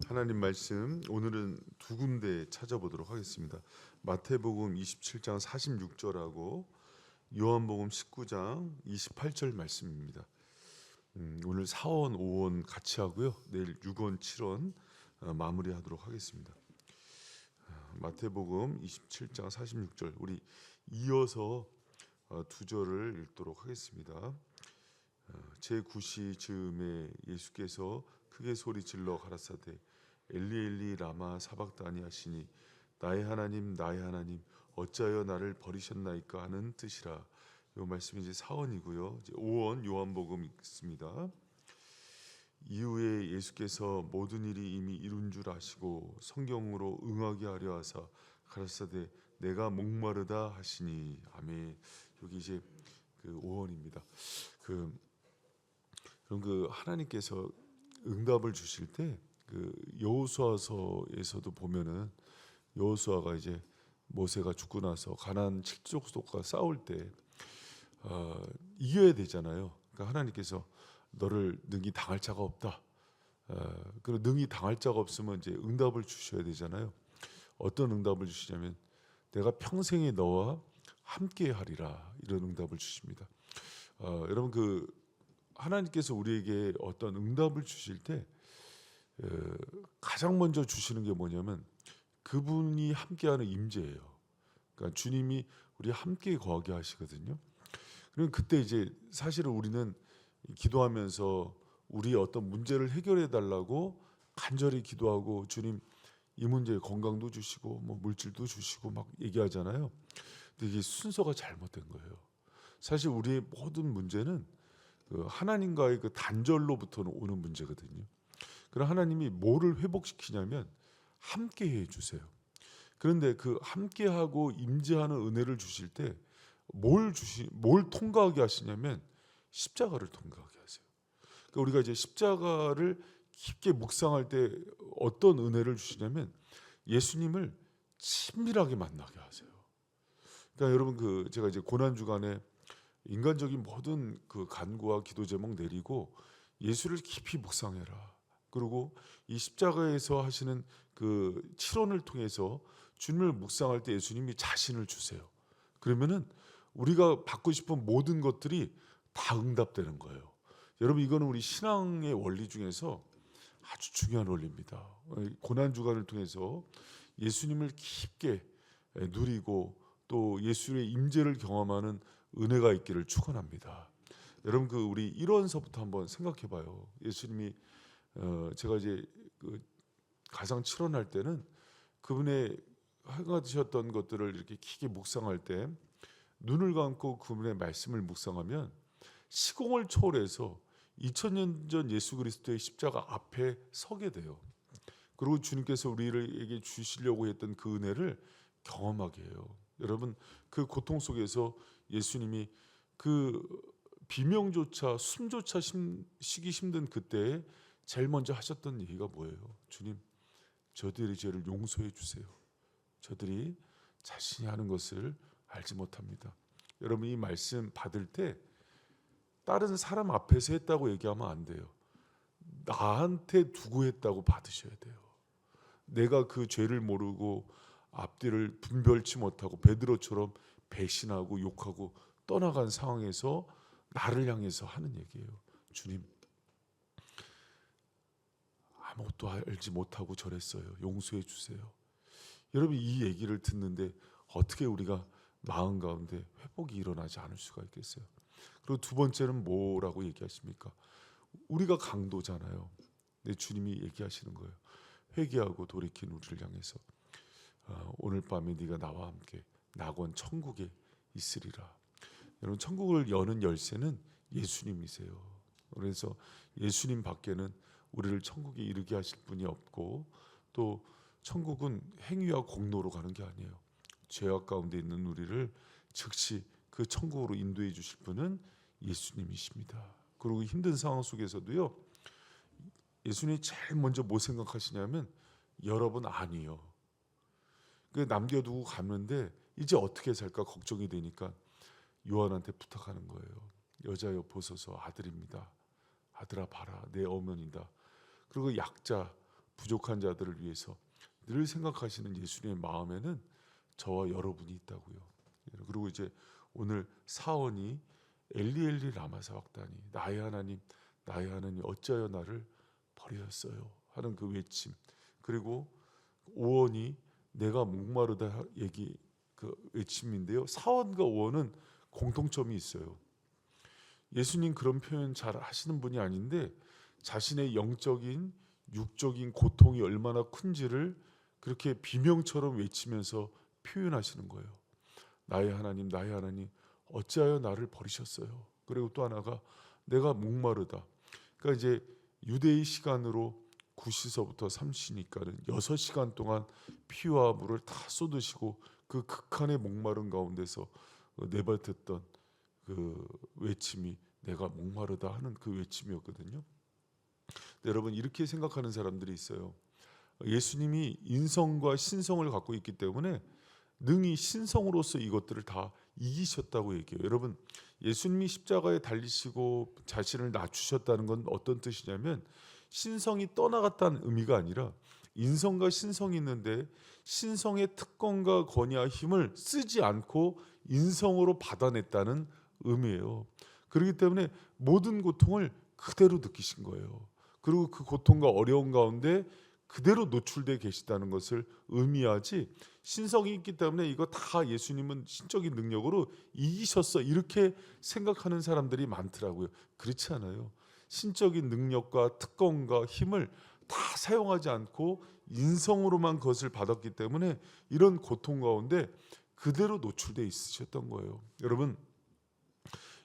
하나님 말씀 오늘은 두 군데 찾아보도록 하겠습니다. 마태복음 27장 46절하고 요한복음 19장 28절 말씀입니다. 오늘 4원, 5원 같이 하고요. 내일 6원, 7원 마무리하도록 하겠습니다. 마태복음 27장 46절 우리 이어서 두 절을 읽도록 하겠습니다. 제9시 즈음에 예수께서 크게 소리질러 가라사대 엘리 엘리 라마 사박다니 하시니 나의 하나님 나의 하나님 어찌하여 나를 버리셨나이까 하는 뜻이라. 이 말씀이 이제 4원이고요. 이제 5원 요한복음 읽습니다. 이후에 예수께서 모든 일이 이미 이룬 줄 아시고 성경으로 응하게 하려 하사 가라사대 내가 목마르다 하시니. 아멘. 여기 이제 그 5원입니다. 그럼 하나님께서 응답을 주실 때 여호수아서에서도 보면은 여호수아가 이제 모세가 죽고 나서 가나안 칠족속과 싸울 때 이겨야 되잖아요. 그러니까 하나님께서 너를 능히 당할 자가 없다. 그리고 능히 당할 자가 없으면 이제 응답을 주셔야 되잖아요. 어떤 응답을 주시냐면 내가 평생에 너와 함께 하리라, 이런 응답을 주십니다. 여러분 하나님께서 우리에게 어떤 응답을 주실 때 가장 먼저 주시는 게 뭐냐면 그분이 함께하는 임재예요. 그러니까 주님이 우리 함께 거하게 하시거든요. 그럼 그때 이제 사실은 우리는 기도하면서 우리 어떤 문제를 해결해 달라고 간절히 기도하고 주님 이 문제에 건강도 주시고 뭐 물질도 주시고 막 얘기하잖아요. 근데 이게 순서가 잘못된 거예요. 사실 우리의 모든 문제는 하나님과의 그 단절로부터는 오는 문제거든요. 그럼 하나님이 뭐를 회복시키냐면 함께 해주세요. 그런데 그 함께하고 임재하는 은혜를 주실 때 뭘 통과하게 하시냐면 십자가를 통과하게 하세요. 그러니까 우리가 이제 십자가를 깊게 묵상할 때 어떤 은혜를 주시냐면 예수님을 친밀하게 만나게 하세요. 그러니까 여러분 제가 이제 고난 주간에 인간적인 모든 간구와 기도 제목 내리고 예수를 깊이 묵상해라. 그리고 이 십자가에서 하시는 그 치론을 통해서 주님을 묵상할 때 예수님이 자신을 주세요. 그러면은 우리가 받고 싶은 모든 것들이 다 응답되는 거예요. 여러분 이거는 우리 신앙의 원리 중에서 아주 중요한 원리입니다. 고난 주간을 통해서 예수님을 깊게 누리고 또 예수의 임재를 경험하는 은혜가 있기를 축원합니다. 여러분 우리 1원서부터 한번 생각해봐요. 예수님이 제가 이제 가상 7원할 때는 그분의 행하셨던 것들을 이렇게 깊게 묵상할 때 눈을 감고 그분의 말씀을 묵상하면 시공을 초월해서 2000년 전 예수 그리스도의 십자가 앞에 서게 돼요. 그리고 주님께서 우리에게 주시려고 했던 그 은혜를 경험하게 해요. 여러분 그 고통 속에서 예수님이 그 비명조차 숨조차 쉬기 힘든 그때에 제일 먼저 하셨던 얘기가 뭐예요? 주님, 저들의 죄를 용서해 주세요. 저들이 자신이 하는 것을 알지 못합니다. 여러분 이 말씀 받을 때 다른 사람 앞에서 했다고 얘기하면 안 돼요. 나한테 두고 했다고 받으셔야 돼요. 내가 그 죄를 모르고 앞뒤를 분별치 못하고 베드로처럼 배신하고 욕하고 떠나간 상황에서 나를 향해서 하는 얘기예요. 주님, 아무것도 알지 못하고 저랬어요. 용서해 주세요. 여러분 이 얘기를 듣는데 어떻게 우리가 마음 가운데 회복이 일어나지 않을 수가 있겠어요? 그리고 두 번째는 뭐라고 얘기하십니까? 우리가 강도잖아요. 내 주님이 얘기하시는 거예요. 회개하고 돌이킨 우리를 향해서 오늘 밤에 네가 나와 함께 낙원 천국에 있으리라. 여러분 천국을 여는 열쇠는 예수님이세요. 그래서 예수님 밖에는 우리를 천국에 이르게 하실 분이 없고 또 천국은 행위와 공로로 가는 게 아니에요. 죄악 가운데 있는 우리를 즉시 그 천국으로 인도해 주실 분은 예수님이십니다. 그리고 힘든 상황 속에서도요. 예수님이 제일 먼저 뭐 생각하시냐면 여러분 아니요. 남겨두고 갔는데 이제 어떻게 살까 걱정이 되니까 요한한테 부탁하는 거예요. 여자여 보소서 아들입니다. 아들아 봐라 내 어머니다. 그리고 약자 부족한 자들을 위해서 늘 생각하시는 예수님의 마음에는 저와 여러분이 있다고요. 그리고 이제 오늘 사원이 엘리 엘리 라마 사박다니, 나의 하나님 나의 하나님 어찌하여 나를 버리셨어요 하는 그 외침, 그리고 오원이 내가 목마르다 얘기 그 외침인데요. 사원과 오원은 공통점이 있어요. 예수님 그런 표현 잘 하시는 분이 아닌데 자신의 영적인 육적인 고통이 얼마나 큰지를 그렇게 비명처럼 외치면서 표현하시는 거예요. 나의 하나님 나의 하나님 어찌하여 나를 버리셨어요. 그리고 또 하나가 내가 목마르다. 그러니까 이제 유대의 시간으로 9시서부터 3시니까는 6시간 동안 피와 물을 다 쏟으시고 그 극한의 목마른 가운데서 내뱉었던 그 외침이 내가 목마르다 하는 그 외침이었거든요. 여러분 이렇게 생각하는 사람들이 있어요. 예수님이 인성과 신성을 갖고 있기 때문에 능히 신성으로서 이것들을 다 이기셨다고 얘기해요. 여러분 예수님이 십자가에 달리시고 자신을 낮추셨다는 건 어떤 뜻이냐면 신성이 떠나갔다는 의미가 아니라 인성과 신성이 있는데 신성의 특권과 권위와 힘을 쓰지 않고 인성으로 받아냈다는 의미예요. 그렇기 때문에 모든 고통을 그대로 느끼신 거예요. 그리고 그 고통과 어려운 가운데 그대로 노출되어 계시다는 것을 의미하지, 신성이 있기 때문에 이거 다 예수님은 신적인 능력으로 이기셨어 이렇게 생각하는 사람들이 많더라고요. 그렇지 않아요. 신적인 능력과 특권과 힘을 다 사용하지 않고 인성으로만 그것을 받았기 때문에 이런 고통 가운데 그대로 노출되어 있으셨던 거예요. 여러분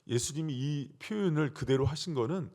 예수님이 이 표현을 그대로 하신 거는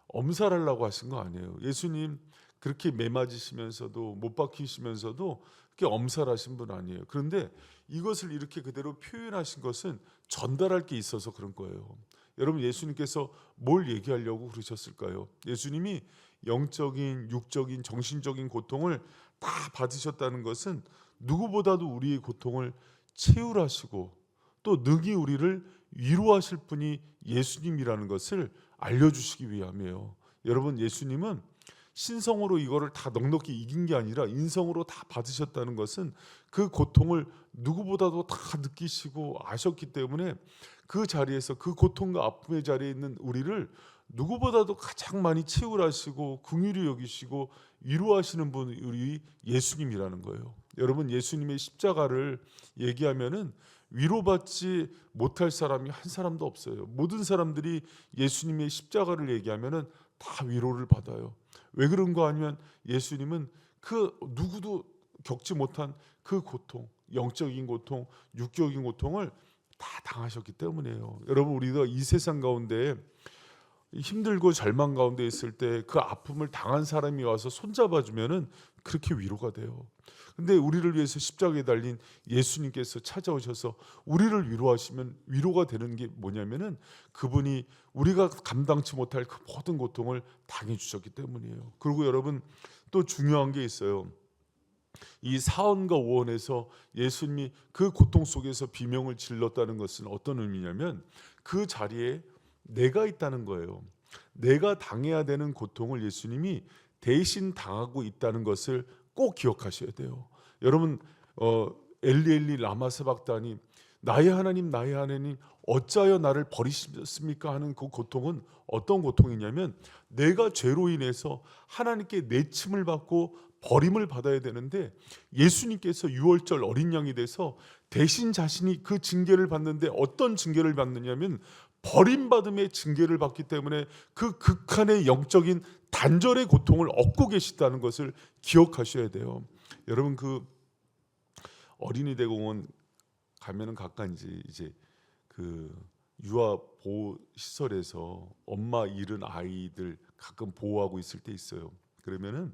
엄살하려고 하신 거 아니에요. 예수님 그렇게 매 맞으시면서도 못 박히시면서도 그렇게 엄살하신 분 아니에요. 그런데 이것을 이렇게 그대로 표현하신 것은 전달할 게 있어서 그런 거예요. 여러분 예수님께서 뭘 얘기하려고 그러셨을까요? 예수님이 영적인, 육적인, 정신적인 고통을 다 받으셨다는 것은 누구보다도 우리의 고통을 채울하시고 또 능히 우리를 위로하실 분이 예수님이라는 것을 알려주시기 위함이에요. 여러분 예수님은 신성으로 이거를 다 넉넉히 이긴 게 아니라 인성으로 다 받으셨다는 것은 그 고통을 누구보다도 다 느끼시고 아셨기 때문에 그 자리에서 그 고통과 아픔의 자리에 있는 우리를 누구보다도 가장 많이 치유하시고 긍휼히 여기시고 위로하시는 분이 우리 예수님이라는 거예요. 여러분 예수님의 십자가를 얘기하면은 위로받지 못할 사람이 한 사람도 없어요. 모든 사람들이 예수님의 십자가를 얘기하면은 다 위로를 받아요. 왜 그런 거 아니면 예수님은 그 누구도 겪지 못한 그 고통, 영적인 고통, 육적인 고통을 다 당하셨기 때문이에요. 여러분 우리가 이 세상 가운데 힘들고 절망 가운데 있을 때 그 아픔을 당한 사람이 와서 손잡아 주면은 그렇게 위로가 돼요. 근데 우리를 위해서 십자가에 달린 예수님께서 찾아오셔서 우리를 위로하시면 위로가 되는 게 뭐냐면은 그분이 우리가 감당치 못할 그 모든 고통을 당해 주셨기 때문이에요. 그리고 여러분 또 중요한 게 있어요. 이 사원과 오원에서 예수님이 그 고통 속에서 비명을 질렀다는 것은 어떤 의미냐면 그 자리에 내가 있다는 거예요. 내가 당해야 되는 고통을 예수님이 대신 당하고 있다는 것을 꼭 기억하셔야 돼요. 여러분 엘리 엘리 라마 사박다니 나의 하나님 나의 하나님 어찌하여 나를 버리셨습니까 하는 그 고통은 어떤 고통이냐면 내가 죄로 인해서 하나님께 내침을 받고 버림을 받아야 되는데 예수님께서 유월절 어린 양이 돼서 대신 자신이 그 징계를 받는데 어떤 징계를 받느냐면 버림받음의 징계를 받기 때문에 그 극한의 영적인 단절의 고통을 얻고 계시다는 것을 기억하셔야 돼요. 여러분 그 어린이 대공원 가면은 가까이지 이제 그 유아 보호 시설에서 엄마 잃은 아이들 가끔 보호하고 있을 때 있어요. 그러면은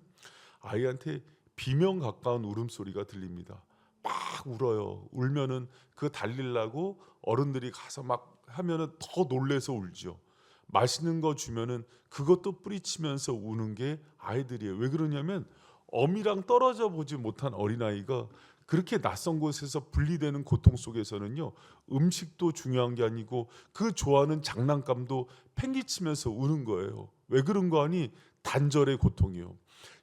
아이한테 비명 가까운 울음소리가 들립니다. 막 울어요. 울면은 그 달리려고 어른들이 가서 막 하면은 더 놀래서 울죠. 맛있는 거 주면은 그것도 뿌리치면서 우는 게 아이들이에요. 왜 그러냐면 어미랑 떨어져 보지 못한 어린아이가 그렇게 낯선 곳에서 분리되는 고통 속에서는요, 음식도 중요한 게 아니고 그 좋아하는 장난감도 팽개치면서 우는 거예요. 왜 그런 거 아니? 단절의 고통이요.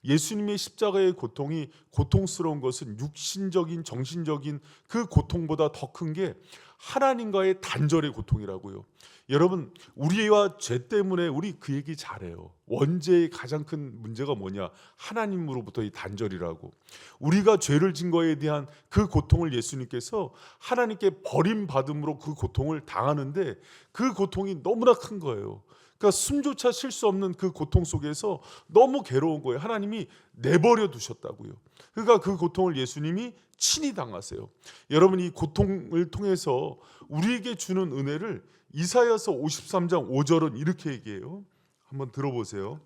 예수님의 십자가의 고통이 고통스러운 것은 육신적인 정신적인 그 고통보다 더 큰 게 하나님과의 단절의 고통이라고요. 여러분, 우리와 죄 때문에 우리 그 얘기 잘해요. 원죄의 가장 큰 문제가 뭐냐? 하나님으로부터의 단절이라고. 우리가 죄를 진 거에 대한 그 고통을 예수님께서 하나님께 버림받음으로 그 고통을 당하는데 그 고통이 너무나 큰 거예요. 그러니까 숨조차 쉴 수 없는 그 고통 속에서 너무 괴로운 거예요. 하나님이 내버려 두셨다고요. 그러니까 그 고통을 예수님이 친히 당하세요. 여러분, 이 고통을 통해서 우리에게 주는 은혜를 이사야서 53장 5절은 이렇게 얘기해요. 한번 들어보세요.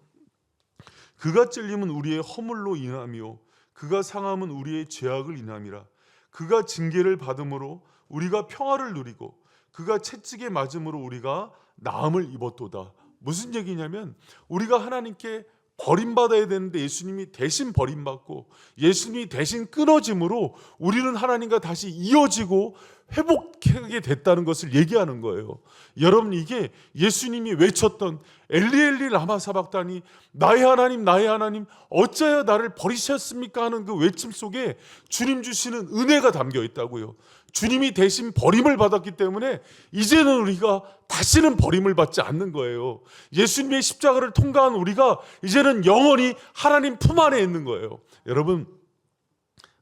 그가 찔림은 우리의 허물로 인함이요 그가 상함은 우리의 죄악을 인함이라. 그가 징계를 받음으로 우리가 평화를 누리고 그가 채찍에 맞음으로 우리가 나음을 입었도다. 무슨 얘기냐면 우리가 하나님께 버림받아야 되는데 예수님이 대신 버림받고 예수님이 대신 끊어짐으로 우리는 하나님과 다시 이어지고 회복하게 됐다는 것을 얘기하는 거예요. 여러분, 이게 예수님이 외쳤던 엘리 엘리 라마 사박다니, 나의 하나님 어찌하여 나를 버리셨습니까 하는 그 외침 속에 주님 주시는 은혜가 담겨 있다고요. 주님이 대신 버림을 받았기 때문에 이제는 우리가 다시는 버림을 받지 않는 거예요. 예수님의 십자가를 통과한 우리가 이제는 영원히 하나님 품 안에 있는 거예요. 여러분,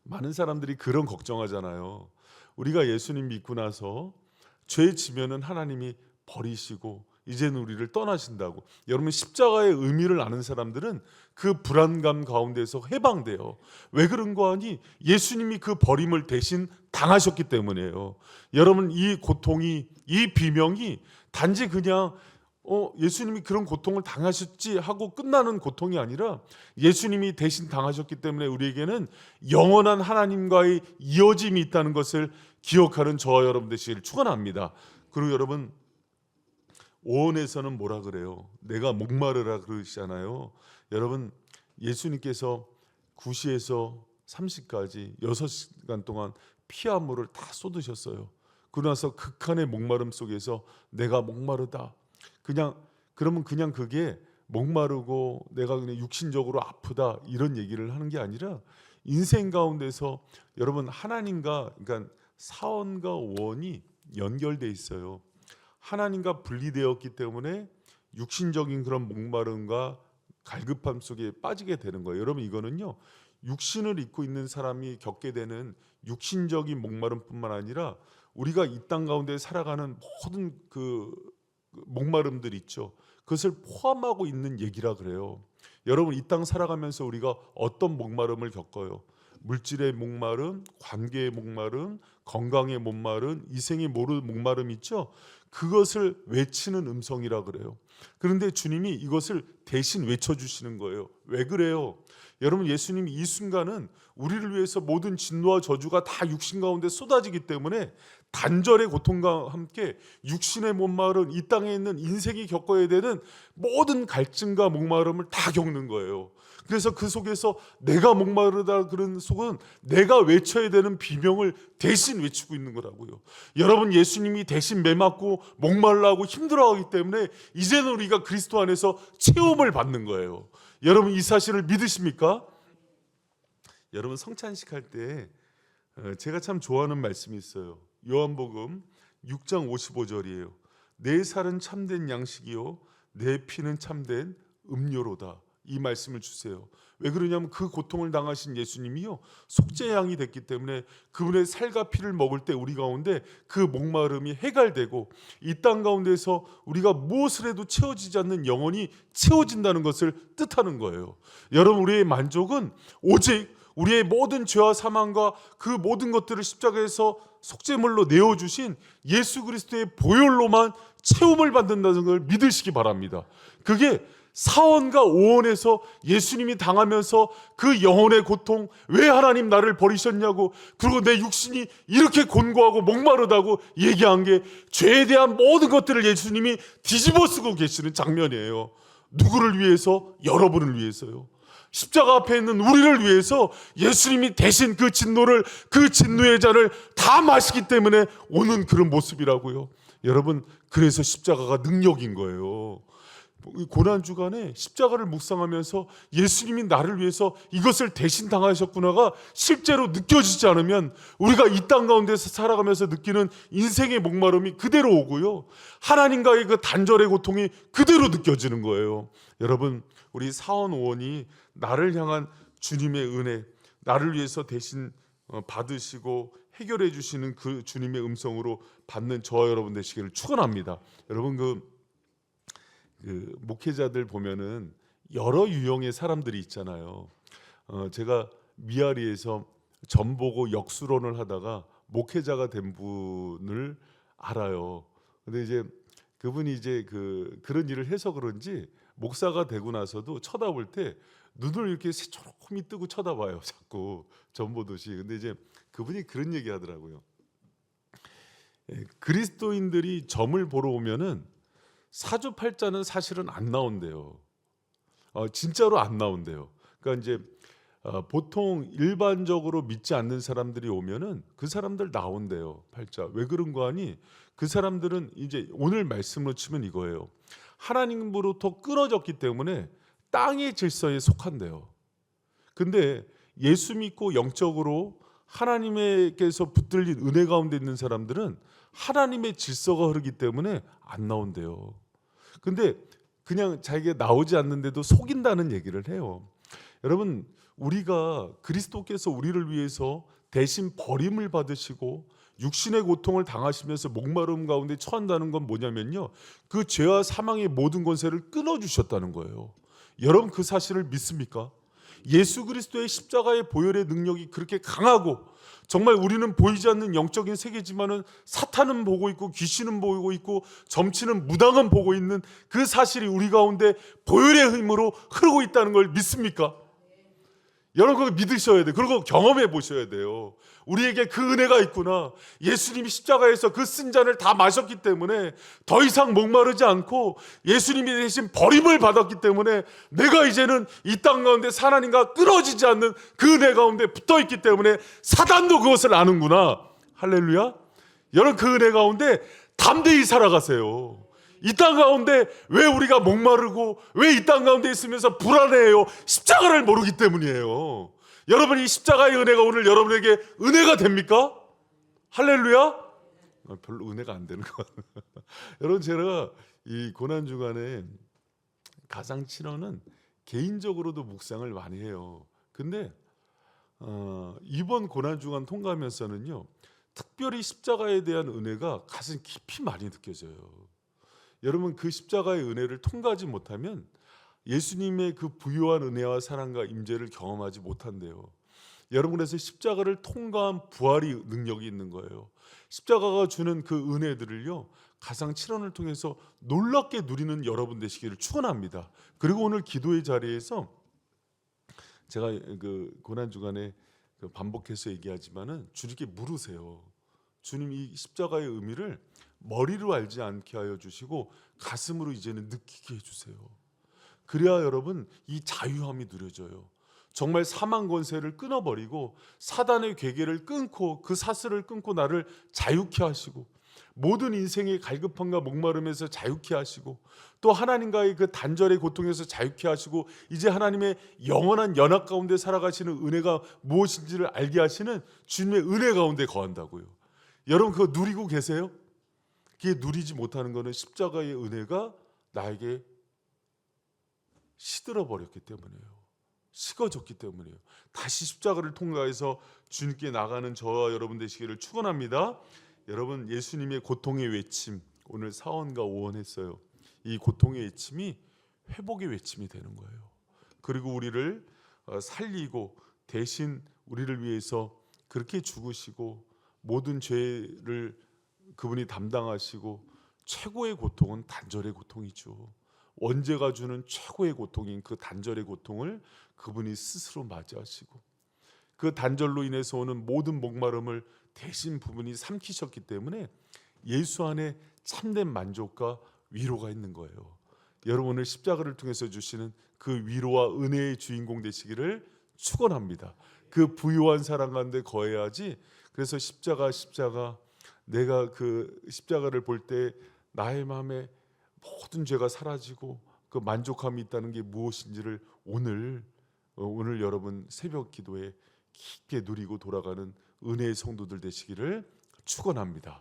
많은 사람들이 그런 걱정하잖아요. 우리가 예수님 믿고 나서 죄 지면은 하나님이 버리시고 이제는 우리를 떠나신다고. 여러분, 십자가의 의미를 아는 사람들은 그 불안감 가운데서 해방돼요. 왜 그런 거 아니? 예수님이 그 버림을 대신 당하셨기 때문이에요. 여러분, 이 고통이, 이 비명이 단지 그냥 예수님이 그런 고통을 당하셨지 하고 끝나는 고통이 아니라 예수님이 대신 당하셨기 때문에 우리에게는 영원한 하나님과의 이어짐이 있다는 것을 기억하는 저와 여러분 되시길 축원합니다. 그리고 여러분, 오원에서는 뭐라 그래요? 내가 목마르라 그러시잖아요. 여러분, 예수님께서 9시에서 30까지 6시간 동안 피와 물을 다 쏟으셨어요. 그러고 나서 극한의 목마름 속에서 내가 목마르다. 그러면 그냥 그게 목마르고 내가 그냥 육신적으로 아프다 이런 얘기를 하는 게 아니라 인생 가운데서 여러분 하나님과, 그러니까 사원과 오원이 연결돼 있어요. 하나님과 분리되었기 때문에 육신적인 그런 목마름과 갈급함 속에 빠지게 되는 거예요. 여러분, 이거는요, 육신을 입고 있는 사람이 겪게 되는 육신적인 목마름뿐만 아니라 우리가 이 땅 가운데 살아가는 모든 그 목마름들 있죠. 그것을 포함하고 있는 얘기라 그래요. 여러분, 이 땅 살아가면서 우리가 어떤 목마름을 겪어요? 물질의 목마름, 관계의 목마름, 건강의 목마름, 이생의 목마름 있죠. 그것을 외치는 음성이라 그래요. 그런데 주님이 이것을 대신 외쳐주시는 거예요. 왜 그래요? 여러분, 예수님이 이 순간은 우리를 위해서 모든 진노와 저주가 다 육신 가운데 쏟아지기 때문에 단절의 고통과 함께 육신의 목마름, 이 땅에 있는 인생이 겪어야 되는 모든 갈증과 목마름을 다 겪는 거예요. 그래서 그 속에서 내가 목마르다 그런 속은 내가 외쳐야 되는 비명을 대신 외치고 있는 거라고요. 여러분, 예수님이 대신 매맞고 목말라하고 힘들어하기 때문에 이제는 우리가 그리스도 안에서 체험을 받는 거예요. 여러분, 이 사실을 믿으십니까? 여러분, 성찬식 할 때 제가 참 좋아하는 말씀이 있어요. 요한복음 6장 55절이에요. 내 살은 참된 양식이요 내 피는 참된 음료로다. 이 말씀을 주세요. 왜 그러냐면 그 고통을 당하신 예수님이요 속죄양이 됐기 때문에 그분의 살과 피를 먹을 때 우리 가운데 그 목마름이 해갈되고 이 땅 가운데서 우리가 무엇을 해도 채워지지 않는 영혼이 채워진다는 것을 뜻하는 거예요. 여러분, 우리의 만족은 오직 우리의 모든 죄와 사망과 그 모든 것들을 십자가에서 속죄물로 내어주신 예수 그리스도의 보혈로만 채움을 받는다는 걸 믿으시기 바랍니다. 그게 사원과 오원에서 예수님이 당하면서 그 영혼의 고통, 왜 하나님 나를 버리셨냐고, 그리고 내 육신이 이렇게 곤고하고 목마르다고 얘기한 게 죄에 대한 모든 것들을 예수님이 뒤집어 쓰고 계시는 장면이에요. 누구를 위해서? 여러분을 위해서요. 십자가 앞에 있는 우리를 위해서 예수님이 대신 그 진노를, 그 진노의 잔을 다 마시기 때문에 오는 그런 모습이라고요. 여러분, 그래서 십자가가 능력인 거예요. 고난 주간에 십자가를 묵상하면서 예수님이 나를 위해서 이것을 대신 당하셨구나가 실제로 느껴지지 않으면 우리가 이 땅 가운데서 살아가면서 느끼는 인생의 목마름이 그대로 오고요, 하나님과의 그 단절의 고통이 그대로 느껴지는 거예요. 여러분, 우리 사원 오원이 나를 향한 주님의 은혜, 나를 위해서 대신 받으시고 해결해 주시는 그 주님의 음성으로 받는 저와 여러분 되시기를 축원합니다. 여러분, 그 목회자들 보면은 여러 유형의 사람들이 있잖아요. 제가 미아리에서 전보고 역수론을 하다가 목회자가 된 분을 알아요. 근데 이제 그분이 이제 그런 일을 해서 그런지 목사가 되고 나서도 쳐다볼 때 눈을 이렇게 새초롬이 뜨고 쳐다봐요, 자꾸 전보듯이. 근데 이제 그분이 그런 얘기 하더라고요. 그리스도인들이 점을 보러 오면은 사주팔자는 사실은 안 나온대요. 진짜로 안 나온대요. 그러니까 이제 보통 일반적으로 믿지 않는 사람들이 오면은 그 사람들 나온대요, 팔자. 왜 그런 거 아니? 그 사람들은 이제 오늘 말씀으로 치면 이거예요. 하나님으로부터 끊어졌기 때문에 땅의 질서에 속한대요. 근데 예수 믿고 영적으로 하나님께서 붙들린 은혜 가운데 있는 사람들은 하나님의 질서가 흐르기 때문에 안 나온대요. 근데 그냥 자기가 나오지 않는데도 속인다는 얘기를 해요. 여러분, 우리가 그리스도께서 우리를 위해서 대신 버림을 받으시고 육신의 고통을 당하시면서 목마름 가운데 처한다는 건 뭐냐면요, 그 죄와 사망의 모든 권세를 끊어주셨다는 거예요. 여러분, 그 사실을 믿습니까? 예수 그리스도의 십자가의 보혈의 능력이 그렇게 강하고, 정말 우리는 보이지 않는 영적인 세계지만은 사탄은 보고 있고 귀신은 보고 있고 점치는 무당은 보고 있는 그 사실이 우리 가운데 보혈의 힘으로 흐르고 있다는 걸 믿습니까? 여러분, 그거 믿으셔야 돼요. 그리고 경험해 보셔야 돼요. 우리에게 그 은혜가 있구나. 예수님이 십자가에서 그 쓴 잔을 다 마셨기 때문에 더 이상 목마르지 않고 예수님이 대신 버림을 받았기 때문에 내가 이제는 이 땅 가운데 하나님과 끊어지지 않는 그 은혜 가운데 붙어있기 때문에 사단도 그것을 아는구나. 할렐루야. 여러분, 그 은혜 가운데 담대히 살아가세요. 이 땅 가운데 왜 우리가 목마르고 왜 이 땅 가운데 있으면서 불안해해요? 십자가를 모르기 때문이에요. 여러분, 이 십자가의 은혜가 오늘 여러분에게 은혜가 됩니까? 할렐루야. 별로 은혜가 안 되는 것 같아요. 여러분, 제가 이 고난 주간에 가장 치러는 개인적으로도 묵상을 많이 해요. 근데 이번 고난 주간 통과하면서는요, 특별히 십자가에 대한 은혜가 가슴 깊이 많이 느껴져요. 여러분, 그 십자가의 은혜를 통과하지 못하면 예수님의 그 부유한 은혜와 사랑과 임재를 경험하지 못한대요. 여러분, 그래서 십자가를 통과한 부활이 능력이 있는 거예요. 십자가가 주는 그 은혜들을요, 가상 칠언을 통해서 놀랍게 누리는 여러분 되시기를 축원합니다. 그리고 오늘 기도의 자리에서 제가 그 고난 주간에 반복해서 얘기하지만은 주님께 물으세요. 주님, 이 십자가의 의미를 머리로 알지 않게 하여 주시고 가슴으로 이제는 느끼게 해주세요. 그래야 여러분, 이 자유함이 누려져요. 정말 사망 권세를 끊어버리고 사단의 괴계를 끊고 그 사슬을 끊고 나를 자유케 하시고 모든 인생의 갈급함과 목마름에서 자유케 하시고 또 하나님과의 그 단절의 고통에서 자유케 하시고 이제 하나님의 영원한 연합 가운데 살아가시는 은혜가 무엇인지를 알게 하시는 주님의 은혜 가운데 거한다고요. 여러분, 그거 누리고 계세요? 그게 누리지 못하는 것은 십자가의 은혜가 나에게 시들어 버렸기 때문이에요. 식어졌기 때문이에요. 다시 십자가를 통과해서 주님께 나가는 저와 여러분 되시기를 축원합니다. 여러분, 예수님의 고통의 외침, 오늘 사원과 오원했어요. 이 고통의 외침이 회복의 외침이 되는 거예요. 그리고 우리를 살리고 대신 우리를 위해서 그렇게 죽으시고 모든 죄를 그분이 담당하시고 최고의 고통은 단절의 고통이죠. 원죄가 주는 최고의 고통인 그 단절의 고통을 그분이 스스로 맞이하시고 그 단절로 인해서 오는 모든 목마름을 대신 부분이 삼키셨기 때문에 예수 안에 참된 만족과 위로가 있는 거예요. 여러분, 오늘 십자가를 통해서 주시는 그 위로와 은혜의 주인공 되시기를 축원합니다. 그 부유한 사랑 가운데 거해야지. 그래서 십자가 내가 그 십자가를 볼 때 나의 마음에 모든 죄가 사라지고 그 만족함이 있다는 게 무엇인지를 오늘 여러분 새벽 기도에 깊게 누리고 돌아가는 은혜의 성도들 되시기를 축원합니다.